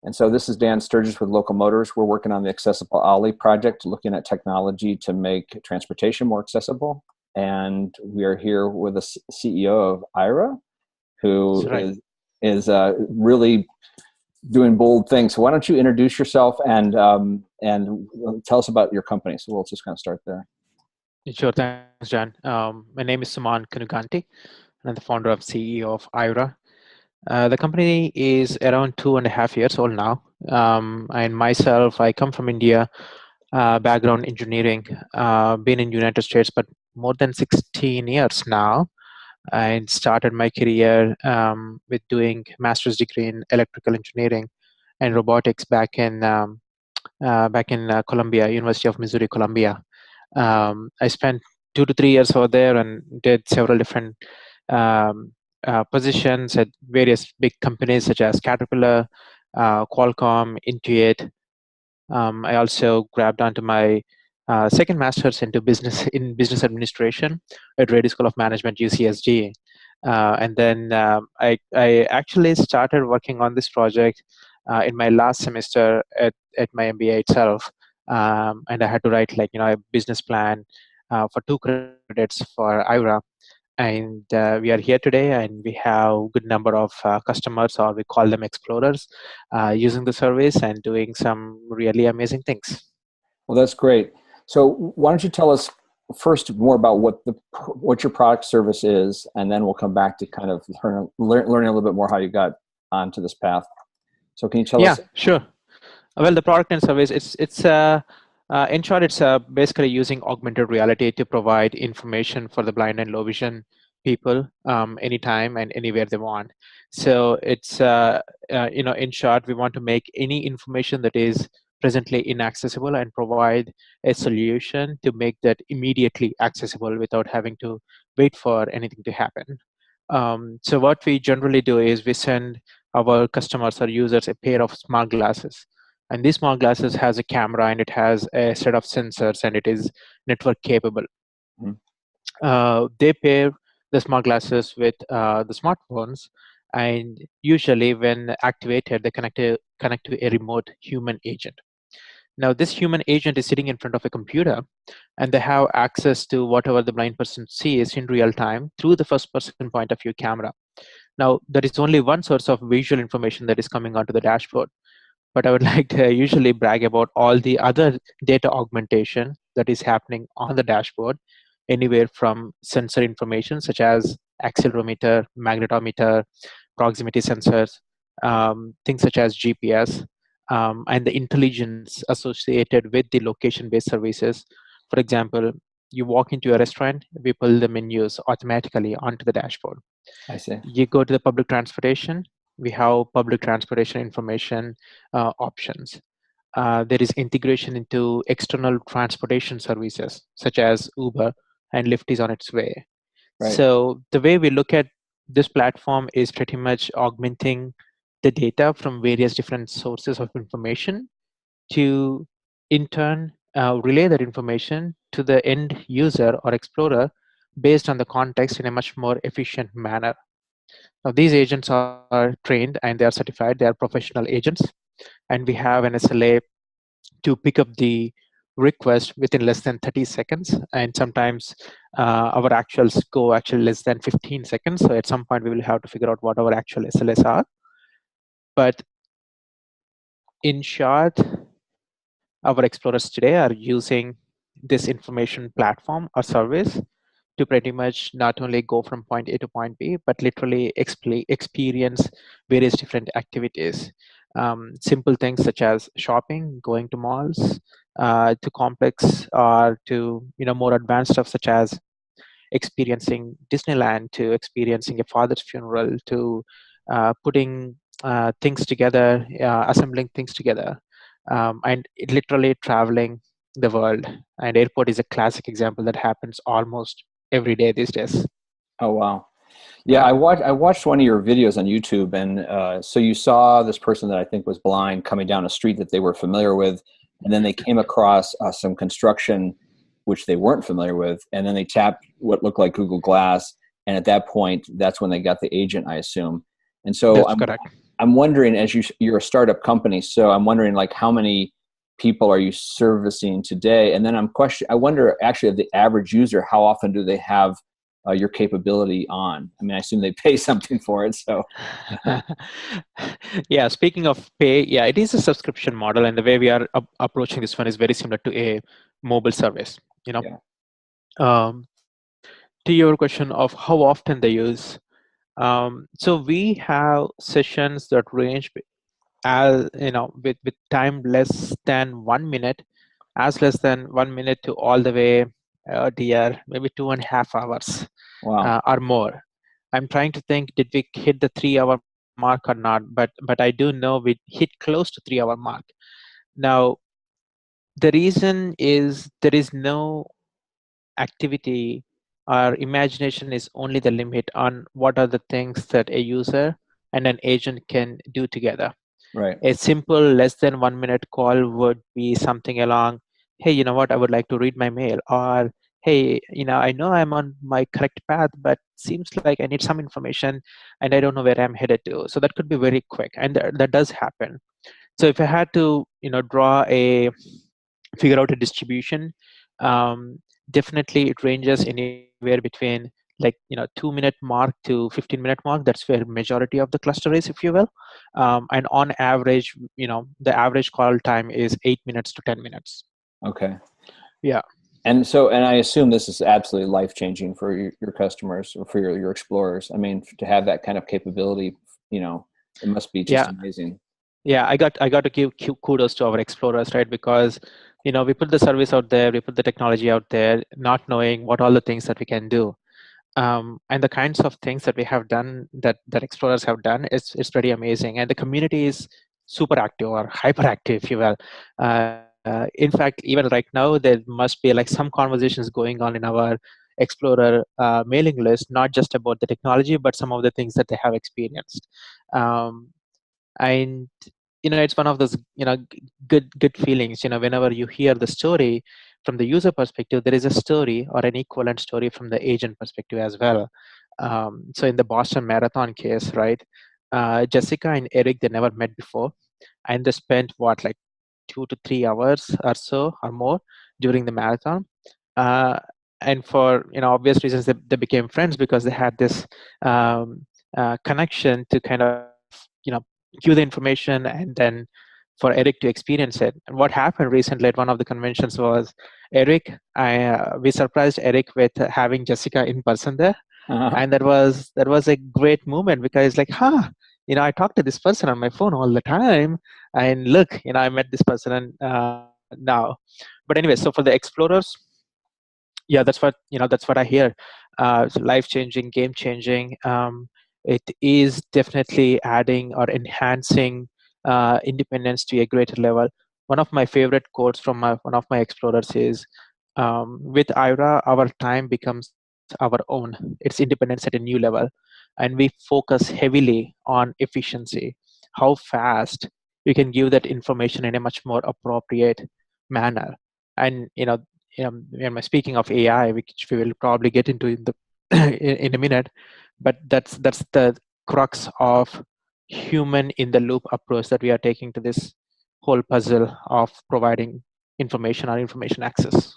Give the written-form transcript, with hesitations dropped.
And so this is Dan Sturgis with Local Motors. We're working on the Accessible Alley project, looking at technology to make transportation more accessible. And we are here with the CEO of Aira, who That's right. is really doing bold things. So why don't you introduce yourself and tell us about your company? So we'll just kind of start there. Sure, thanks, John. My name is Suman Kanuganti, and I'm the founder of CEO of Aira. The company is around 2.5 years old now. And myself, I come from India, background engineering, been in United States, but more than 16 years now. I started my career with doing master's degree in electrical engineering and robotics back in Columbia, University of Missouri, Columbia. I spent 2 to 3 years over there and did several different um, positions at various big companies such as Caterpillar, Qualcomm, Intuit. I also grabbed onto my second master's into business administration at Radio School of Management, UCSG. And then I actually started working on this project in my last semester at my MBA itself. And I had to write a business plan for 2 credits for Ira. And we are here today, and we have a good number of customers, or we call them explorers, using the service and doing some really amazing things. Well, that's great. So why don't you tell us first more about what your product service is, and then we'll come back to kind of learning a little bit more how you got onto this path. So can you tell us? Yeah, sure. Well, the product and service, it's in short, it's basically using augmented reality to provide information for the blind and low vision people anytime and anywhere they want. So it's in short, we want to make any information that is presently inaccessible and provide a solution to make that immediately accessible without having to wait for anything to happen. So what we generally do is we send our customers or users a pair of smart glasses, and these smart glasses has a camera and it has a set of sensors and it is network capable. Mhm. They pair the smart glasses with the smartphones, and usually when activated they connect to a remote human agent. Now this human agent is sitting in front of a computer, and they have access to whatever the blind person sees in real time through the first person point of view camera. Now there is only one source of visual information that is coming onto the dashboard, but I would like to usually brag about all the other data augmentation that is happening on the dashboard, anywhere from sensor information such as accelerometer, magnetometer, proximity sensors, things such as GPS, and the intelligence associated with the location-based services. For example, you walk into a restaurant, we pull the menus automatically onto the dashboard. I see. You go to the public transportation, we have public transportation information options. There is integration into external transportation services such as Uber, and Lyft is on its way. Right. So the way we look at this platform is pretty much augmenting the data from various different sources of information to in turn relay that information to the end user or explorer based on the context in a much more efficient manner. Now, these agents are trained and they are certified, they are professional agents, and we have an SLA to pick up the request within less than 30 seconds. And sometimes our actuals go actually less than 15 seconds. So at some point, we will have to figure out what our actual SLAs are. But in short, our explorers today are using this information platform or service to pretty much not only go from point A to point B, but literally experience various different activities. Simple things such as shopping, going to malls, to complex or to more advanced stuff such as experiencing Disneyland, to experiencing a father's funeral, to putting things together, assembling things together, and literally traveling the world. And airport is a classic example that happens almost every day these days. Oh, wow. Yeah, I watched one of your videos on YouTube, and so you saw this person that I think was blind coming down a street that they were familiar with, and then they came across some construction which they weren't familiar with, and then they tapped what looked like Google Glass, and at that point, that's when they got the agent, I assume. And so That's correct. I'm wondering, as you're a startup company, so I'm wondering like how many people are you servicing today? And then I wonder actually of the average user, how often do they have your capability on? I mean, I assume they pay something for it. So Yeah, speaking of pay, yeah, it is a subscription model, and the way we are approaching this one is very similar to a mobile service. You know, yeah, um, to your question of how often they use, so we have sessions that range as with time less than 1 minute, as less than 1 minute to all the way, dear, maybe 2.5 hours wow, or more. I'm trying to think, did we hit the 3 hour mark or not? But I do know we hit close to 3 hour mark. Now, the reason is there is no activity or imagination is only the limit on what are the things that a user and an agent can do together. right, A simple less than 1 minute call would be something along, hey, you know what, I would like to read my mail, or hey, I know I'm on my correct path, but seems like I need some information and I don't know where I'm headed to. So that could be very quick, and that does happen. So if I had to, draw a figure out a distribution, um, definitely it ranges anywhere between, like, 2 minute mark to 15-minute mark. That's where majority of the cluster is, if you will. And on average, the average call time is 8 minutes to 10 minutes. okay. Yeah. And so, and I assume this is absolutely life changing for your customers or for your explorers. I mean, to have that kind of capability, it must be just Yeah. amazing. Yeah, I got to give kudos to our explorers, right? Because we put the service out there, we put the technology out there, not knowing what all the things that we can do. And the kinds of things that we have done, that explorers have done, it's pretty amazing. And the community is super active or hyperactive, if you will. In fact, even right now, there must be like some conversations going on in our explorer mailing list, not just about the technology, but some of the things that they have experienced. Um, and it's one of those good feelings, whenever you hear the story from the user perspective, there is a story or an equivalent story from the agent perspective as well. So in the Boston Marathon case, right, Jessica and Eric, they never met before, and they spent what, like 2 to 3 hours or so or more during the marathon. uh, and for obvious reasons, they became friends because they had this um, connection to kind of give the information, and then for Eric to experience it. And what happened recently at one of the conventions was, we surprised Eric with having Jessica in person there, Uh-huh. and that was a great moment, because like, I talk to this person on my phone all the time, and look, I met this person, and now. But anyway, so for the explorers, yeah, that's what I hear. So life changing, game changing. It is definitely adding or enhancing independence to a greater level. One of my favorite quotes from one of my explorers is, with Ira, our time becomes our own. It's independence at a new level, and we focus heavily on efficiency, how fast we can give that information in a much more appropriate manner. And speaking of AI, which we will probably get into in the in a minute, but that's the crux of human in the loop approach that we are taking to this whole puzzle of providing information or information access.